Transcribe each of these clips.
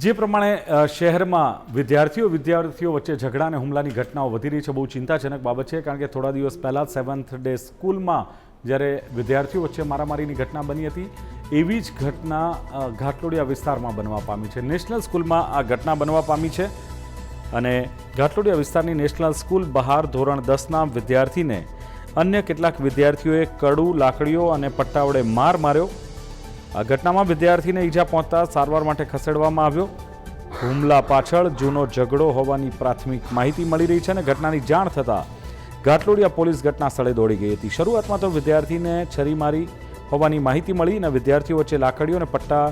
જે પ્રમાણે શહેરમાં વિદ્યાર્થીઓ વચ્ચે ઝઘડા અને હુમલાની ઘટનાઓ વધી રહી છે, બહુ ચિંતાજનક બાબત છે. કારણ કે થોડા દિવસ પહેલાં 7th ડે સ્કૂલમાં જ્યારે વિદ્યાર્થીઓ વચ્ચે મારામારીની ઘટના બની હતી, એવી જ ઘટના ઘાટલોડિયા વિસ્તારમાં બનવા પામી છે. નેશનલ સ્કૂલમાં આ ઘટના બનવા પામી છે અને ઘાટલોડિયા વિસ્તારની નેશનલ સ્કૂલ બહાર ધોરણ 10ના વિદ્યાર્થીને અન્ય કેટલાક વિદ્યાર્થીઓએ કડું, લાકડીઓ અને પટ્ટા વડે માર માર્યો. આ ઘટનામાં વિદ્યાર્થીને ઈજા પહોંચતા સારવાર માટે ખસેડવામાં આવ્યો. હુમલા પાછળ જૂનો ઝઘડો હોવાની પ્રાથમિક માહિતી મળી રહી છે અને ઘટનાની જાણ થતાં ઘાટલોડિયા પોલીસ ઘટના સ્થળે દોડી ગઈ હતી. શરૂઆતમાં તો વિદ્યાર્થીને છરી મારી હોવાની માહિતી મળી અને વિદ્યાર્થીઓ વચ્ચે લાકડીઓ અને પટ્ટા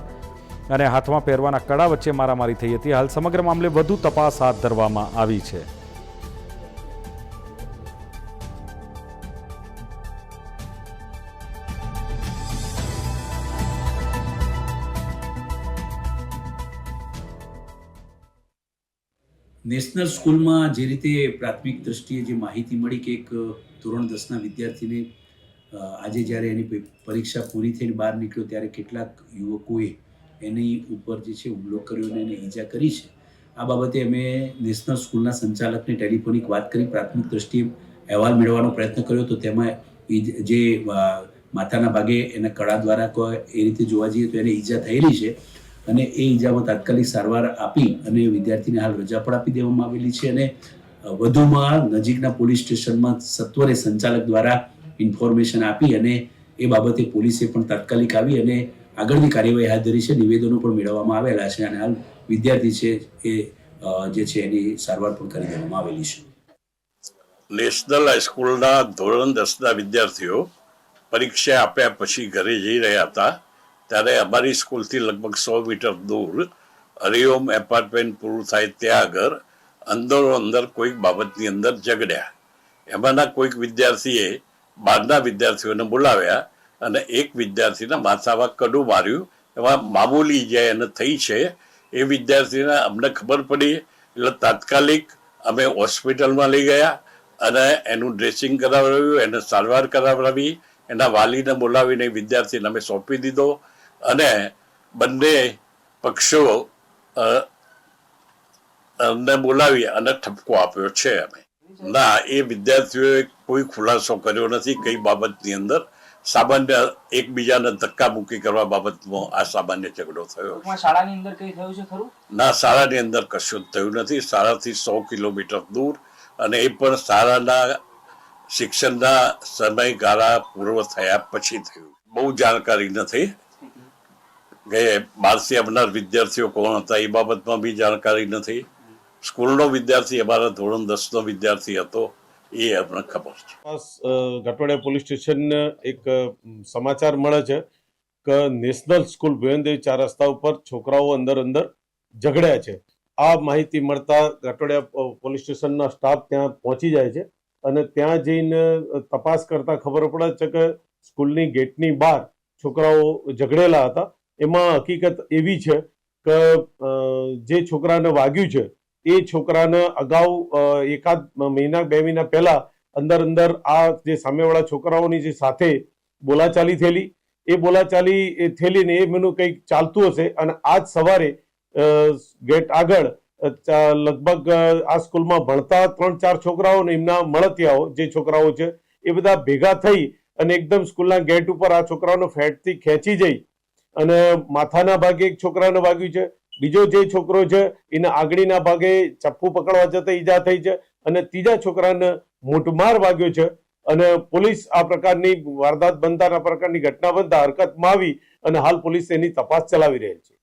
અને હાથમાં પહેરવાના કડા વચ્ચે મારામારી થઈ હતી. હાલ સમગ્ર મામલે વધુ તપાસ હાથ ધરવામાં આવી છે. નેશનલ સ્કૂલમાં જે રીતે પ્રાથમિક દ્રષ્ટિએ જે માહિતી મળી કે એક ધોરણ 10ના વિદ્યાર્થીને આજે જ્યારે એની પરીક્ષા પૂરી થઈને બહાર નીકળ્યો ત્યારે કેટલાક યુવકોએ એની ઉપર જે છે હુમલો કર્યો અને એને ઈજા કરી છે. આ બાબતે અમે નેશનલ સ્કૂલના સંચાલકને ટેલિફોનિક વાત કરી પ્રાથમિક દ્રષ્ટિએ અહેવાલ મેળવવાનો પ્રયત્ન કર્યો તો તેમાં જે માથાના ભાગે એના કડા દ્વારા એ રીતે જોવા જઈએ તો એને ઈજા થયેલી છે અને એ ઈજામાં તાત્કાલિક સારવાર આપી અને વિદ્યાર્થીને હાલ રજા પણ આપી દેવામાં આવેલી છે અને વધુમાં નજીકના પોલીસ સ્ટેશનમાં સત્વરે સંચાલક દ્વારા ઇન્ફોર્મેશન આપી અને એ બાબતે પોલીસે પણ તાત્કાલિક આવી અને આગળની કાર્યવાહી હાથ ધરી છે. નિવેદનો પણ મેળવવામાં આવેલા છે અને હાલ વિદ્યાર્થી છે એ જે છે એની સારવાર પણ કરી દેવામાં આવેલી છે. નેશનલ હાઈસ્કૂલના ધોરણ 10ના વિદ્યાર્થીઓ પરીક્ષા આપ્યા પછી ઘરે જઈ રહ્યા હતા ત્યારે અમારી સ્કૂલથી લગભગ 100 મીટર દૂર હરિઓમ એપાર્ટમેન્ટ પૂરું થાય ત્યાં આગળ અંદર કોઈક બાબતની અંદર ઝઘડ્યા. એમાંના કોઈક વિદ્યાર્થીએ બહારના વિદ્યાર્થીઓને બોલાવ્યા અને એક વિદ્યાર્થીના માથામાં કડું માર્યું. એમાં મામૂલી જે એને થઈ છે એ વિદ્યાર્થીને અમને ખબર પડી એટલે તાત્કાલિક અમે હોસ્પિટલમાં લઈ ગયા અને એનું ડ્રેસિંગ કરાવડાવ્યું, એને સારવાર કરાવડાવી, એના વાલીને બોલાવીને વિદ્યાર્થીને અમે સોંપી દીધો અને બંને પક્ષો ને બોલાવી અને ઠપકો આપ્યો છે. અમે ના, એ વિદ્યાર્થીઓએ કોઈ ખુલાસો કર્યો નથી કઈ બાબતની અંદર. સામાન્ય એકબીજાને ધક્કા મૂકી કરવા બાબતમાં આ સામાન્ય ઝઘડો થયો. શાળાની અંદર કઈ થયું છે ખરું? ના, શાળાની અંદર કશું જ થયું નથી. શાળાથી 100 કિલોમીટર દૂર અને એ પણ શાળાના શિક્ષણના સમયગાળા પૂર્વ થયા પછી થયું. બહુ જાણકારી નથી કે બહારથી આવનાર વિદ્યાર્થીઓ કોણ હતા એ બાબતમાં બી જાણકારી નથી. સ્કૂલનો વિદ્યાર્થી અમારા ધોરણ 10નો વિદ્યાર્થી હતો એ અમને ખબર છે. ઘાટલોડિયા પોલીસ સ્ટેશન એક સમાચાર મળે છે કે નેશનલ સ્કૂલ ભુવનદેવ 4 રસ્તા ઉપર છોકરાઓ અંદર ઝઘડ્યા છે. આ માહિતી મળતા ઘાટલોડિયા પોલીસ સ્ટેશનના સ્ટાફ ત્યાં પહોંચી જાય છે અને ત્યાં જઈને તપાસ કરતા ખબર પડે છે કે સ્કૂલની ગેટની બહાર છોકરાઓ ઝઘડેલા હતા. એમાં હકીકત એવી છે કે જે છોકરાને વાગ્યું છે એ છોકરાને અગાઉ એકાદ મહિના 2 મહિના પહેલા અંદર આ જે સામેવાળા છોકરાઓની જે સાથે બોલાચાલી થયેલી, એ બોલાચાલી થયેલી ને એ મેનું કંઈક ચાલતું હશે અને આજ સવારે ગેટ આગળ લગભગ આ સ્કૂલમાં ભણતા 3-4 છોકરાઓ ને એમના મળતિયાઓ જે છોકરાઓ છે એ બધા ભેગા થઈ અને એકદમ સ્કૂલના ગેટ ઉપર આ છોકરાઓનો ફેટથી ખેંચી જઈ અને માથાના ભાગે એક છોકરાને વાગ્યું છે. બીજો જે છોકરો છે એને આગળીના ભાગે ચપ્પુ પકડવા જતા ઈજા થઈ છે અને ત્રીજા છોકરાને મોઢમાર વાગ્યો છે અને પોલીસ આ પ્રકારની વારદાત બનતા આ પ્રકારની ઘટના બનતા હરકતમાં આવી અને હાલ પોલીસ એની તપાસ ચલાવી રહી છે.